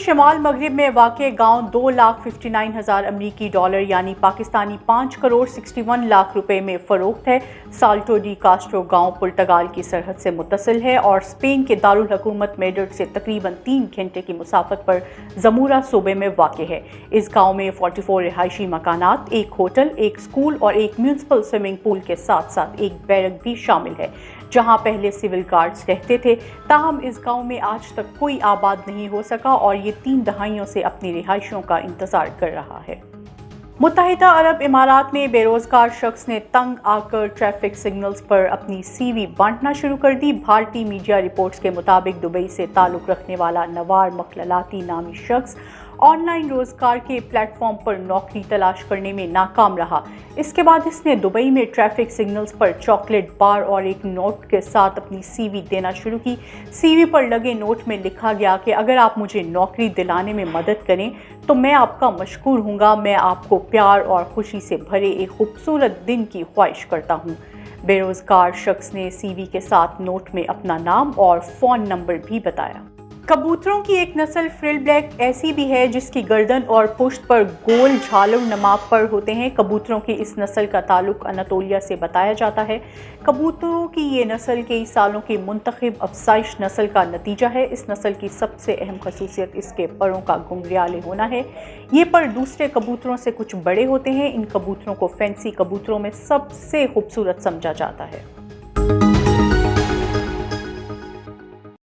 شمال مغرب میں واقع گاؤں 2,59,000 امریکی ڈالر یعنی پاکستانی 5,61,00,000 روپے میں فروخت ہے۔ سالٹو ڈی کاسٹرو گاؤں پرتگال کی سرحد سے متصل ہے اور اسپین کے دارالحکومت میڈرڈ سے تقریباً 3 گھنٹے کی مسافت پر زمورہ صوبے میں واقع ہے۔ اس گاؤں میں 44 رہائشی مکانات، ایک ہوٹل، ایک اسکول اور ایک میونسپل سوئمنگ پول کے ساتھ ساتھ ایک بیرک بھی شامل ہے، جہاں پہلے سول گارڈز رہتے تھے۔ تاہم اس گاؤں میں آج تک کوئی آباد نہیں ہو سکا اور یہ 3 دہائیوں سے اپنی رہائشیوں کا انتظار کر رہا ہے۔ متحدہ عرب امارات میں بے روزگار شخص نے تنگ آ کر ٹریفک سگنلز پر اپنی سی وی بانٹنا شروع کر دی۔ بھارتی میڈیا رپورٹس کے مطابق دبئی سے تعلق رکھنے والا نوار مخللاتی نامی شخص آن لائن روزگار کے پلیٹ فارم پر نوکری تلاش کرنے میں ناکام رہا۔ اس کے بعد اس نے دبئی میں ٹریفک سگنلز پر چاکلیٹ بار اور ایک نوٹ کے ساتھ اپنی سی وی دینا شروع کی۔ سی وی پر لگے نوٹ میں لکھا گیا کہ اگر آپ مجھے نوکری دلانے میں مدد کریں تو میں آپ کا مشکور ہوں گا، میں آپ کو پیار اور خوشی سے بھرے ایک خوبصورت دن کی خواہش کرتا ہوں۔ بے روزگار شخص نے سی وی کے ساتھ نوٹ میں اپنا نام اور فون نمبر بھی بتایا۔ کبوتروں کی ایک نسل فرل بلیک ایسی بھی ہے جس کی گردن اور پشت پر گول جھالر نما پر ہوتے ہیں۔ کبوتروں کی اس نسل کا تعلق اناطولیہ سے بتایا جاتا ہے۔ کبوتروں کی یہ نسل کئی سالوں کی منتخب افزائش نسل کا نتیجہ ہے۔ اس نسل کی سب سے اہم خصوصیت اس کے پروں کا گھنگریالے ہونا ہے۔ یہ پر دوسرے کبوتروں سے کچھ بڑے ہوتے ہیں۔ ان کبوتروں کو فینسی کبوتروں میں سب سے خوبصورت سمجھا جاتا ہے۔